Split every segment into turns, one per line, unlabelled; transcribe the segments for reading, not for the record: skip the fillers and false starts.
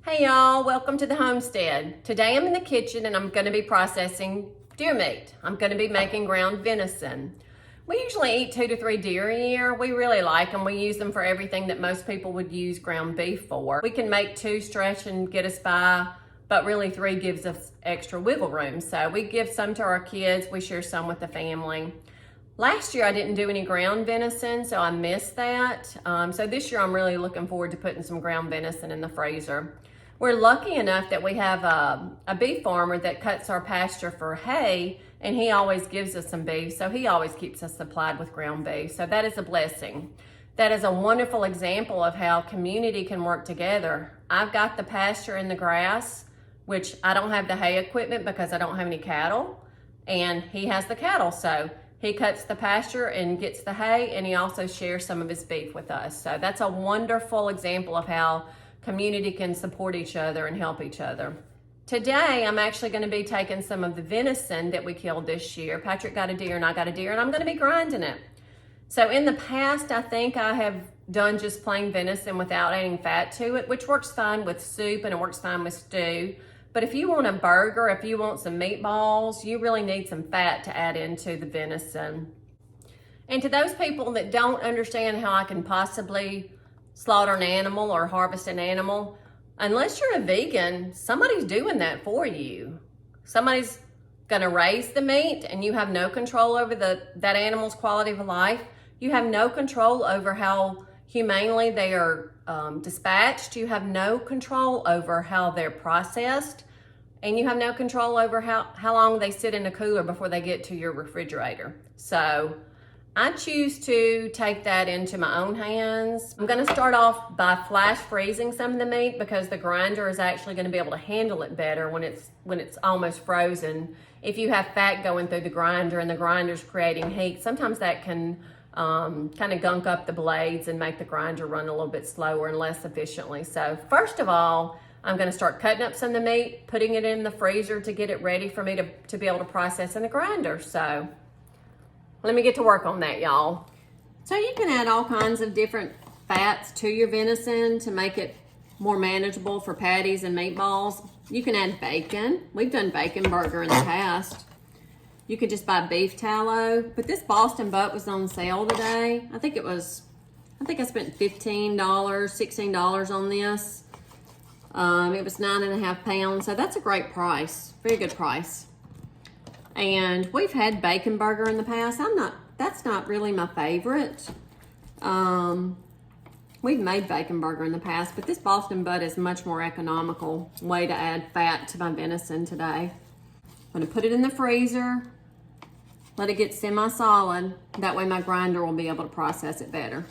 Hey y'all, welcome to the homestead. Today I'm in the kitchen and I'm going to be processing deer meat. I'm going to be making ground venison. We usually eat 2 to 3 deer a year. We really like them. We use them for everything that most people would use ground beef for. We can make 2 stretch and get us by, but really 3 gives us extra wiggle room. So we give some to our kids, we share some with the family. Last year I didn't do any ground venison, so I missed that. So this year I'm really looking forward to putting some ground venison in the freezer. We're lucky enough that we have a beef farmer that cuts our pasture for hay, and he always gives us some beef, so he always keeps us supplied with ground beef. So that is a blessing. That is a wonderful example of how community can work together. I've got the pasture and the grass, which I don't have the hay equipment because I don't have any cattle, and he has the cattle, so he cuts the pasture and gets the hay, and he also shares some of his beef with us. So that's a wonderful example of how community can support each other and help each other. Today, I'm actually going to be taking some of the venison that we killed this year. Patrick got a deer and I got a deer, and I'm going to be grinding it. So in the past, I think I have done just plain venison without adding fat to it, which works fine with soup and it works fine with stew. But if you want a burger, if you want some meatballs, you really need some fat to add into the venison. And to those people that don't understand how I can possibly slaughter an animal or harvest an animal, unless you're a vegan, somebody's doing that for you. Somebody's gonna raise the meat and you have no control over that animal's quality of life. You have no control over how humanely they are dispatched. You have no control over how they're processed. And you have no control over how long they sit in a cooler before they get to your refrigerator. So I choose to take that into my own hands. I'm gonna start off by flash freezing some of the meat because the grinder is actually gonna be able to handle it better when it's almost frozen. If you have fat going through the grinder and the grinder's creating heat, sometimes that can kind of gunk up the blades and make the grinder run a little bit slower and less efficiently. So first of all, I'm gonna start cutting up some of the meat, putting it in the freezer to get it ready for me to be able to process in the grinder. So let me get to work on that, y'all. So you can add all kinds of different fats to your venison to make it more manageable for patties and meatballs. You can add bacon. We've done bacon burger in the past. You could just buy beef tallow, but this Boston butt was on sale today. I think I spent $15, $16 on this. It was 9.5 pounds, so that's a great price, very good price. And we've had bacon burger in the past. That's not really my favorite. We've made bacon burger in the past, but this Boston butt is a much more economical way to add fat to my venison today. I'm gonna put it in the freezer, let it get semi-solid. That way my grinder will be able to process it better.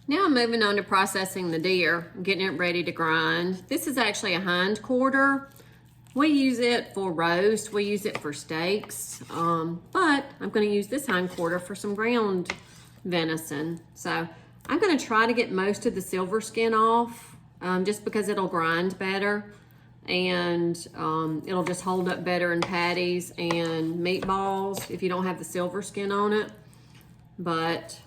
Now I'm moving on to processing the deer, getting it ready to grind. This is actually a hind quarter. We use it for roast, we use it for steaks, but I'm gonna use this hind quarter for some ground venison. So I'm gonna try to get most of the silver skin off, just because it'll grind better and it'll just hold up better in patties and meatballs if you don't have the silver skin on it. But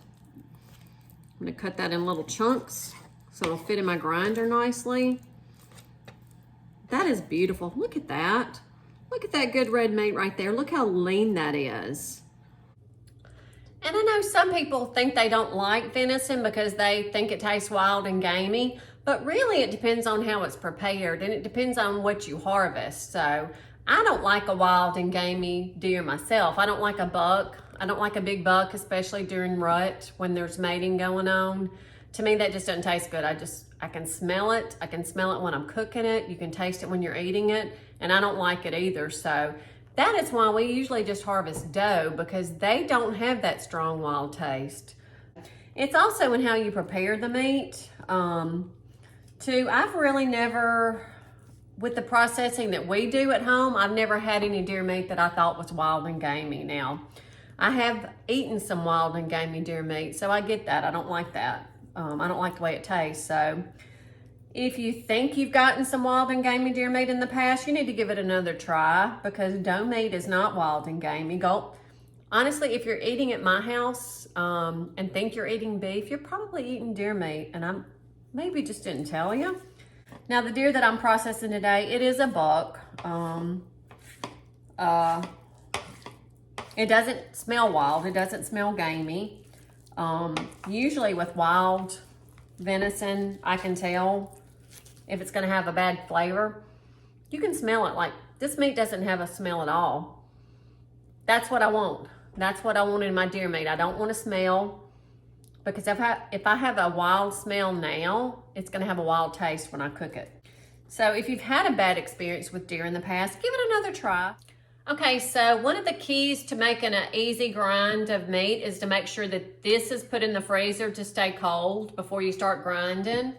I'm gonna cut that in little chunks so it'll fit in my grinder nicely. That is beautiful. Look at that. Look at that good red meat right there. Look how lean that is. And I know some people think they don't like venison because they think it tastes wild and gamey, but really it depends on how it's prepared and it depends on what you harvest. So I don't like a wild and gamey deer myself. I don't like a buck. I don't like a big buck, especially during rut when there's mating going on. To me, that just doesn't taste good. I can smell it. I can smell it when I'm cooking it. You can taste it when you're eating it, and I don't like it either. So that is why we usually just harvest doe, because they don't have that strong wild taste. It's also in how you prepare the meat. Too, I've really never, with the processing that we do at home, I've never had any deer meat that I thought was wild and gamey. Now, I have eaten some wild and gamey deer meat, so I get that. I don't like that. I don't like the way it tastes. So if you think you've gotten some wild and gamey deer meat in the past, you need to give it another try, because doe meat is not wild and gamey. Honestly, if you're eating at my house and think you're eating beef, you're probably eating deer meat, and maybe just didn't tell you. Now the deer that I'm processing today, it is a buck. It doesn't smell wild. It doesn't smell gamey. Usually with wild venison, I can tell if it's gonna have a bad flavor. You can smell it. Like, this meat doesn't have a smell at all. That's what I want. That's what I want in my deer meat. I don't want to smell, because if I have a wild smell now, it's gonna have a wild taste when I cook it. So if you've had a bad experience with deer in the past, give it another try. Okay, so one of the keys to making an easy grind of meat is to make sure that this is put in the freezer to stay cold before you start grinding,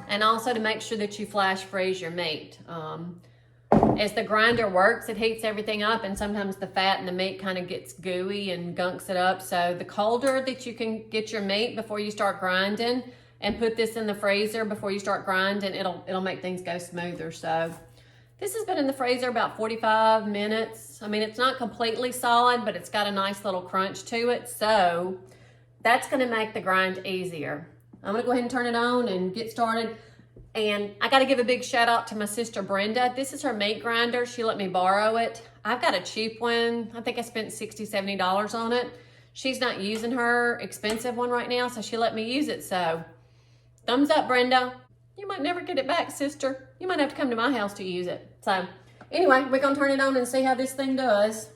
and also to make sure that you flash freeze your meat. As the grinder works, it heats everything up, and sometimes the fat in the meat kind of gets gooey and gunks it up. So the colder that you can get your meat before you start grinding, and put this in the freezer before you start grinding, it'll make things go smoother. So this has been in the freezer about 45 minutes. I mean, it's not completely solid, but it's got a nice little crunch to it. So that's gonna make the grind easier. I'm gonna go ahead and turn it on and get started. And I gotta give a big shout out to my sister Brenda. This is her meat grinder. She let me borrow it. I've got a cheap one. I think I spent $60, $70 on it. She's not using her expensive one right now, so she let me use it. So thumbs up, Brenda. You might never get it back, sister. You might have to come to my house to use it. So anyway, we're gonna turn it on and see how this thing does.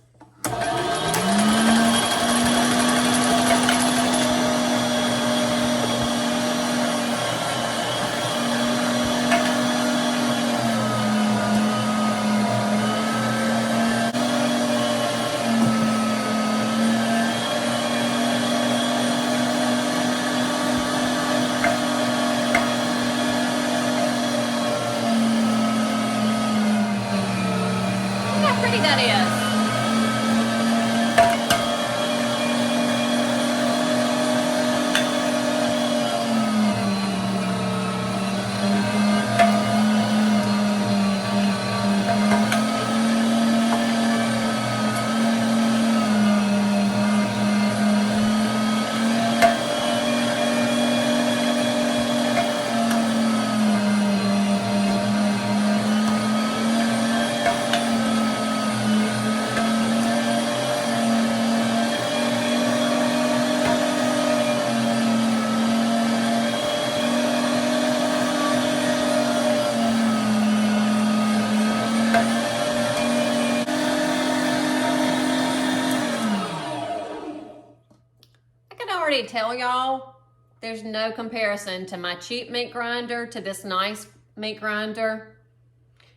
That is. Tell y'all, there's no comparison to my cheap meat grinder to this nice meat grinder.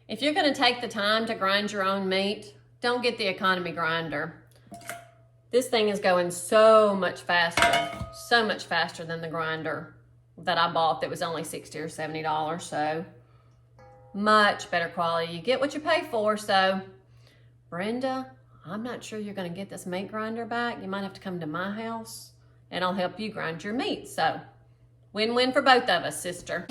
If you're going to take the time to grind your own meat, don't get the economy grinder. This thing is going so much faster than the grinder that I bought that was only $60 or $70. So much better quality. You get what you pay for. So Brenda, I'm not sure you're going to get this meat grinder back. You might have to come to my house and I'll help you grind your meat. So win-win for both of us, sister.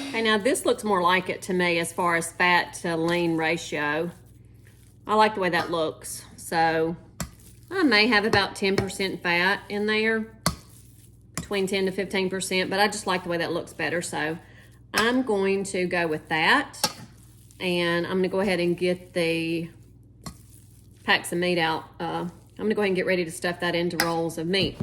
Okay, now this looks more like it to me as far as fat to lean ratio. I like the way that looks. So I may have about 10% fat in there, between 10 to 15%, but I just like the way that looks better. So I'm going to go with that, and I'm gonna go ahead and get the packs of meat out. I'm gonna go ahead and get ready to stuff that into rolls of meat.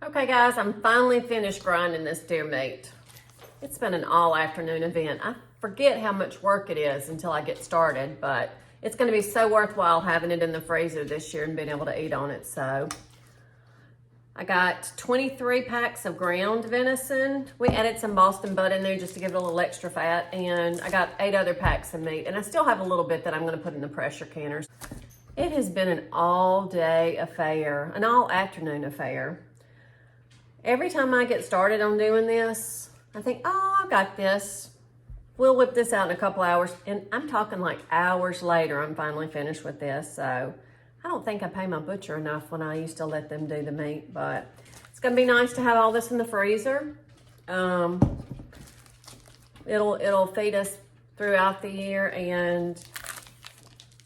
Okay guys, I'm finally finished grinding this deer meat. It's been an all afternoon event. I forget how much work it is until I get started, but it's gonna be so worthwhile having it in the freezer this year and being able to eat on it. So I got 23 packs of ground venison. We added some Boston butt in there just to give it a little extra fat, and I got 8 other packs of meat, and I still have a little bit that I'm gonna put in the pressure canners. It has been an all-day affair, an all-afternoon affair. Every time I get started on doing this, I think, oh, I've got this. We'll whip this out in a couple hours, and I'm talking like hours later, I'm finally finished with this. So I don't think I pay my butcher enough when I used to let them do the meat, but it's gonna be nice to have all this in the freezer. It'll feed us throughout the year, and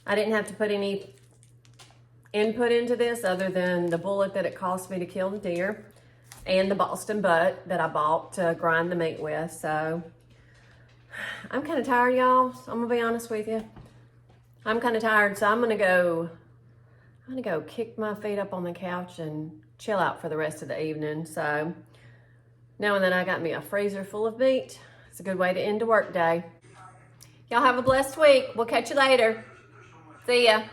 I didn't have to put any input into this other than the bullet that it cost me to kill the deer and the Boston butt that I bought to grind the meat with. So I'm kind of tired, y'all. So I'm gonna be honest with you. I'm kind of tired, so I'm gonna go kick my feet up on the couch and chill out for the rest of the evening. So knowing that I got me a freezer full of meat, it's a good way to end the work day. Y'all have a blessed week. We'll catch you later. See ya.